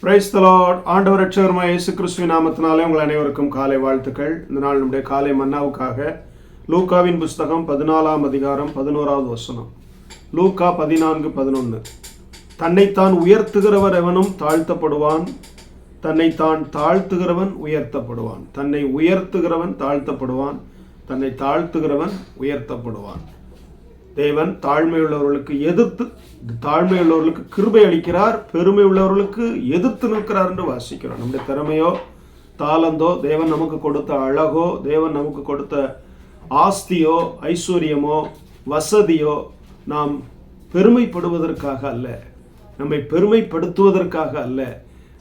Praise the Lord. ஆண்டவர் ரட்சகருமாய் இயேசு கிறிஸ்துவின் நாமத்தினாலே உங்கள் அனைவருக்கும் காலை வாழ்த்துக்கள். இந்த நாள் நம்முடைய காலை மன்னாவுக்காக லூக்காவின் புஸ்தகம் 14ஆம் அதிகாரம் 11வது வசனம். லூக்கா 14:11. தன்னைத்தான் உயர்த்துகிறவர் எவனும் தாழ்த்தப்படுவான், தன்னைத்தான் தாழ்த்துகிறவன் உயர்த்தப்படுவான். தன்னை உயர்த்துகிறவன் தாழ்த்தப்படுவான், தன்னை தாழ்த்துகிறவன் உயர்த்தப்படுவான். தேவன் தாழ்மை உள்ளவர்களுக்கு எதிர்த்து தாழ்மை உள்ளவர்களுக்கு கிருபை அளிக்கிறார், பெருமை உள்ளவர்களுக்கு எதிர்த்து நிற்கிறார் என்று வாசிக்கிறோம். நம்முடைய திறமையோ தாளந்தோ, தேவன் நமக்கு கொடுத்த அழகோ, தேவன் நமக்கு கொடுத்த ஆஸ்தியோ ஐஸ்வர்யமோ வசதியோ நாம் பெருமைப்படுவதற்காக அல்ல, நம்மை பெருமைப்படுத்துவதற்காக அல்ல.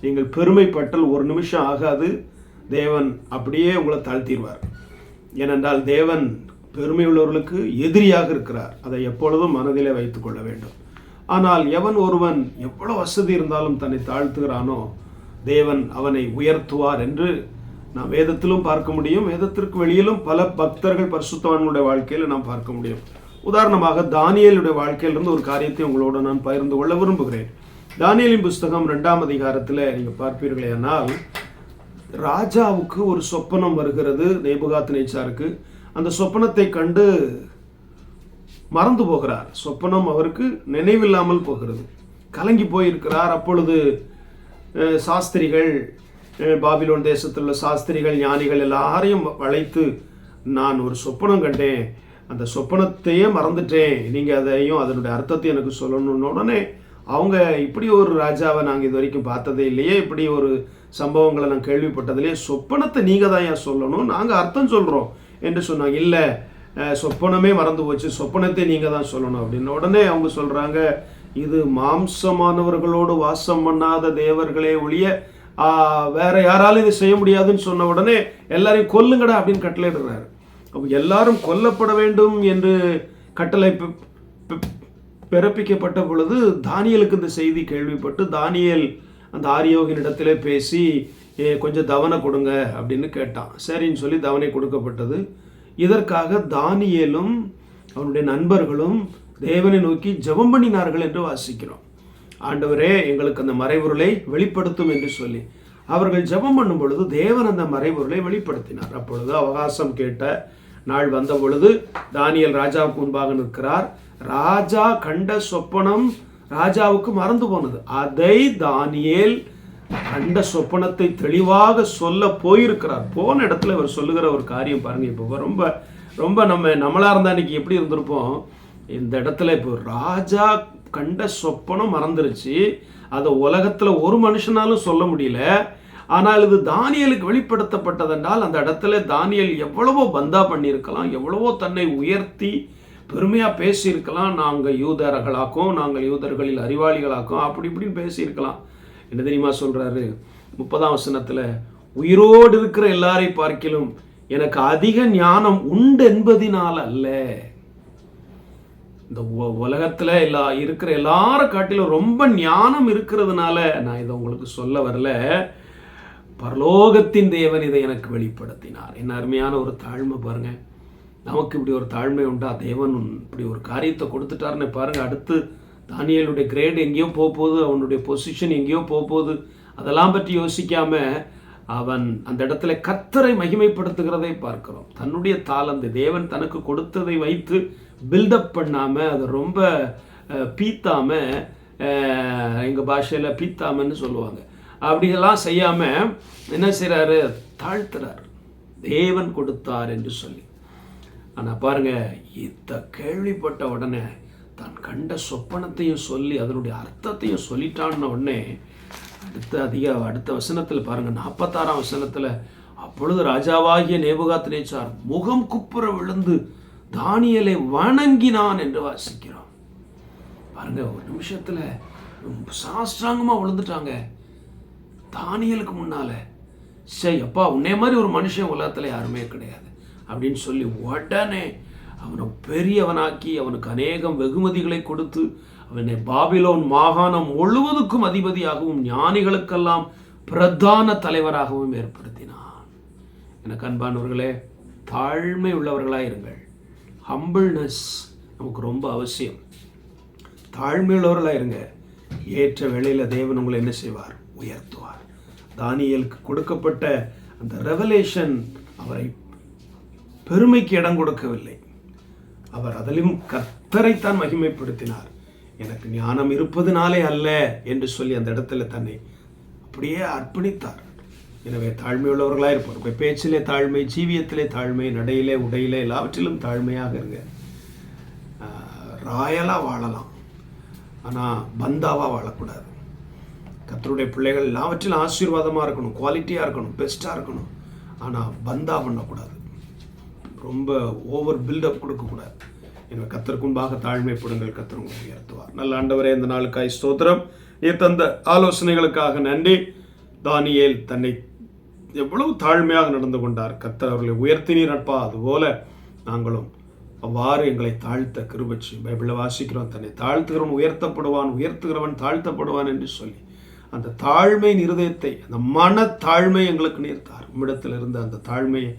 நீங்கள் பெருமைப்பட்டால் ஒரு நிமிஷம் ஆகாது, தேவன் அப்படியே உங்களை தாழ்த்திடுவார். ஏனென்றால் தேவன் பெருமை உள்ளவர்களுக்கு எதிரியாக இருக்கிறார். அதை எப்பொழுதும் மனதிலே வைத்துக் கொள்ள வேண்டும். ஆனால் எவன் ஒருவன் எவ்வளவு வசதி இருந்தாலும் தன்னை தாழ்த்துகிறானோ தேவன் அவனை உயர்த்துவார் என்று நாம் வேதத்திலும் பார்க்க முடியும். வேதத்திற்கு வெளியிலும் பல பக்தர்கள் பரிசுத்தவான்களுடைய வாழ்க்கையில் நாம் பார்க்க முடியும். உதாரணமாக தானியேலுடைய வாழ்க்கையிலிருந்து ஒரு காரியத்தை உங்களோடு நான் பகிர்ந்து கொள்ள விரும்புகிறேன். தானியேலின் புஸ்தகம் 2ஆம் அதிகாரத்தில் நீங்கள் பார்ப்பீர்களேனால், ராஜாவுக்கு ஒரு சொப்பனம் வருகிறது, நேபுகாத்நேச்சாருக்கு. அந்த சொப்பனத்தை கண்டு மறந்து போகிறார். சொப்பனம் அவருக்கு நினைவில்லாமல் போகிறது, கலங்கி போயிருக்கிறார். அப்பொழுது சாஸ்திரிகள், பாபிலோன் தேசத்தில் உள்ள சாஸ்திரிகள் ஞானிகள் எல்லாரையும் அழைத்து, நான் ஒரு சொப்பனம் கண்டேன், அந்த சொப்பனத்தையே மறந்துட்டேன், நீங்கள் அதையும் அதனுடைய அர்த்தத்தை எனக்கு சொல்லணும்னு உடனே அவங்க, இப்படி ஒரு ராஜாவை நாங்கள் இது வரைக்கும் பார்த்ததே இல்லையே, இப்படி ஒரு சம்பவங்களை நான் கேள்விப்பட்டதிலேயே, சொப்பனத்தை நீங்கள் தான் ஏன் சொல்லணும், நாங்கள் அர்த்தம் சொல்கிறோம் என்று சொன்னாங்க. இல்லை, சொப்பனமே மறந்து போச்சு, சொப்பனத்தை நீங்கள் தான் சொல்லணும் அப்படின்னு. உடனே அவங்க சொல்கிறாங்க, இது மாம்சமானவர்களோடு வாசம் பண்ணாத தேவர்களே ஒழிய வேற யாராலும் இதை செய்ய முடியாதுன்னு சொன்ன உடனே எல்லாரையும் கொல்லுங்கடா அப்படின்னு கட்டளையிடுறாரு. அப்போ எல்லாரும் கொல்லப்பட வேண்டும் என்று கட்டளை பிறப்பிக்கப்பட்ட பொழுது தானியேலுக்கு இந்த செய்தி கேள்விப்பட்டு, தானியேல் அந்த ஆரியோகினிடத்திலே பேசி, கொஞ்சம் தவணை கொடுங்க அப்படின்னு கேட்டான். சரின்னு சொல்லி தவணை கொடுக்கப்பட்டது. இதற்காக தானியேலும் அவனுடைய நண்பர்களும் தேவனை நோக்கி ஜெபம் பண்ணினார்கள் என்று வாசிக்கிறோம். ஆண்டவரே, எங்களுக்கு அந்த மறைபொருளை வெளிப்படுத்தும் என்று சொல்லி அவர்கள் ஜெபம் பண்ணும் பொழுது தேவன் அந்த மறைபொருளை வெளிப்படுத்தினார். அப்பொழுது அவகாசம் கேட்ட நாள் வந்த பொழுது தானியேல் ராஜாவுக்கு முன்பாக நிற்கிறார். ராஜா கண்ட சொப்பனம் ராஜாவுக்கு மறந்து போனது. அதை தானியேல் கண்ட சொப்பனத்தை தெளிவாக சொல்ல போயிருக்கிறார். போன இடத்துல இவர் சொல்லுகிற ஒரு காரியம் பாருங்க. இப்போ ரொம்ப ரொம்ப நம்மளா இருந்தா இன்னைக்கு எப்படி இருந்திருப்போம். இந்த இடத்துல இப்போ ராஜா கண்ட சொப்பனம் மறந்துருச்சு, அதை உலகத்துல ஒரு மனுஷனாலும் சொல்ல முடியல. ஆனால் இது தானியேலுக்கு வெளிப்படுத்தப்பட்டதென்றால் அந்த இடத்துல தானியேல் எவ்வளவோ பந்தா பண்ணியிருக்கலாம், எவ்வளவோ தன்னை உயர்த்தி பெருமையா பேசியிருக்கலாம். நாங்கள் யூதர்களாக்கும், நாங்கள் யூதர்களில் அறிவாளிகளாக்கும், அப்படி இப்படின்னு பேசியிருக்கலாம். என்ன தெரியுமா சொல்றாரு 30ஆம் வசனத்துல, உயிரோடு இருக்கிற எல்லாரை பார்க்கிலும் எனக்கு அதிக ஞானம் உண்டு என்பதினால் அல்ல. இந்த உலகத்துல இருக்கிற எல்லாரும் காட்டிலும் ரொம்ப ஞானம் இருக்கிறதுனால நான் இதை உங்களுக்கு சொல்ல வரல, பரலோகத்தின் தேவன் இதை எனக்கு வெளிப்படுத்தினார். என்ன அருமையான ஒரு தாழ்மை பாருங்க. நமக்கு இப்படி ஒரு தாழ்மை உண்டா? தேவன் இப்படி ஒரு காரியத்தை கொடுத்துட்டாருன்னு பாருங்க. அடுத்து தானியேலுடைய கிரேட் எங்கேயோ போகுது, அவனுடைய பொசிஷன் எங்கேயோ போகுது, அதெல்லாம் பற்றி யோசிக்காம அவன் அந்த இடத்துல கர்த்தரை மகிமைப்படுத்துகிறதை பார்க்கிறோம். தன்னுடைய தாளந்து தேவன் தனக்கு கொடுத்ததை வைத்து பில்டப் பண்ணாம, அதை ரொம்ப பீத்தாம, எங்க பாஷையில பீத்தாமன்னு சொல்லுவாங்க, அப்படியெல்லாம் செய்யாம என்ன செய்யறாரு, தாழ்த்துறார், தேவன் கொடுத்தார் என்று சொல்லி. ஆனா பாருங்க, இத கேள்விப்பட்ட உடனே தான் கண்ட சொப்பனத்தையும் சொல்லி அதனுடைய அர்த்தத்தையும் சொல்லிட்டான்னு உடனே அடுத்த வசனத்தில் பாருங்க, 46ஆம் வசனத்துல, அப்பொழுது ராஜாவாகிய நேபுகாத்நேச்சார் முகம் குப்புற விழுந்து தானியேலை வணங்கினான் என்று வாசிக்கிறோம். பாருங்க, ஒரு நிமிஷத்துல சாஸ்திராங்கமா விழுந்துட்டாங்க தானியேலுக்கு முன்னால. சரி அப்பா, உன்னை மாதிரி ஒரு மனுஷன் உலகத்துல யாருமே கிடையாது அப்படின்னு சொல்லி உடனே அவனை பெரியவனாக்கி அவனுக்கு அநேகம் வெகுமதிகளை கொடுத்து அவனை பாபிலோன் மாகாணம் முழுவதுக்கும் அதிபதியாகவும் ஞானிகளுக்கெல்லாம் பிரதான தலைவராகவும் ஏற்படுத்தினான். எனக்கு அன்பானவர்களே, தாழ்மை உள்ளவர்களாக இருங்கள். ஹம்பிள்னஸ் நமக்கு ரொம்ப அவசியம். தாழ்மை உள்ளவர்களாக இருங்க. ஏற்ற வேளையில் தேவன் உங்களை என்ன செய்வார்? உயர்த்துவார். தானியேலுக்கு கொடுக்கப்பட்ட அந்த ரெவலேஷன் அவரை பெருமைக்கு இடம் கொடுக்கவில்லை. அவர் அதிலும் கர்த்தரைத்தான் மகிமைப்படுத்தினார். எனக்கு ஞானம் இருப்பதுனாலே அல்ல என்று சொல்லி அந்த இடத்துல தன்னை அப்படியே அர்ப்பணித்தார். எனவே தாழ்மையுள்ளவர்களாக இருப்பார். உங்கள் பேச்சிலே தாழ்மை, ஜீவியத்திலே தாழ்மை, நடையிலே உடையிலே எல்லாவற்றிலும் தாழ்மையாக இருங்க. ராயலாக வாழலாம், ஆனால் பந்தாவாக வாழக்கூடாது. கர்த்தருடைய பிள்ளைகள் எல்லாவற்றிலும் ஆசீர்வாதமாக இருக்கணும், குவாலிட்டியாக இருக்கணும், பெஸ்ட்டாக இருக்கணும். ஆனால் பந்தா பண்ணக்கூடாது, ரொம்ப ஓவர் பில்டப் கொடுக்கக்கூடாது. எனவே கர்த்தருக்கு முன்பாக தாழ்மைப்படுங்கள், கர்த்தர் உங்களை உயர்த்துவார். நல்ல ஆண்டவரே, இந்த நாளுக்காய் ஸ்தோத்திரம். நீர் தந்த ஆலோசனைகளுக்காக நன்றி. தானியேல் தன்னை எவ்வளவு தாழ்மையாக நடந்து கொண்டார். கர்த்தர் அவர்களை உயர்த்தினீர் அப்பா. அதுபோல நாங்களும் அவ்வாறு எங்களை தாழ்த்த கிருபை. பைபிளில் வாசிக்கிறோம், தன்னை தாழ்த்துகிறவன் உயர்த்தப்படுவான், உயர்த்துகிறவன் தாழ்த்தப்படுவான் என்று சொல்லி அந்த தாழ்மையின் இருதயத்தை, அந்த மன தாழ்மை எங்களுக்கு நீர் தார். உம்மிடத்தில் இருந்த அந்த தாழ்மையை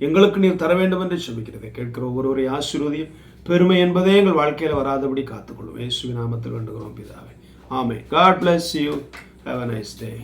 எங்களுக்கு நீர் தர வேண்டும் என்று சொல்லிக்கிறதை கேட்கிற ஒவ்வொருவரை ஆசீர்வதியும். பெருமை என்பதே எங்கள் வாழ்க்கையில் வராதபடி காத்துக்கொள்ளும். இயேசுவின் நாமத்தில் வேண்டுகிறோம் பிதாவே, ஆமென். God bless you. Have a nice day.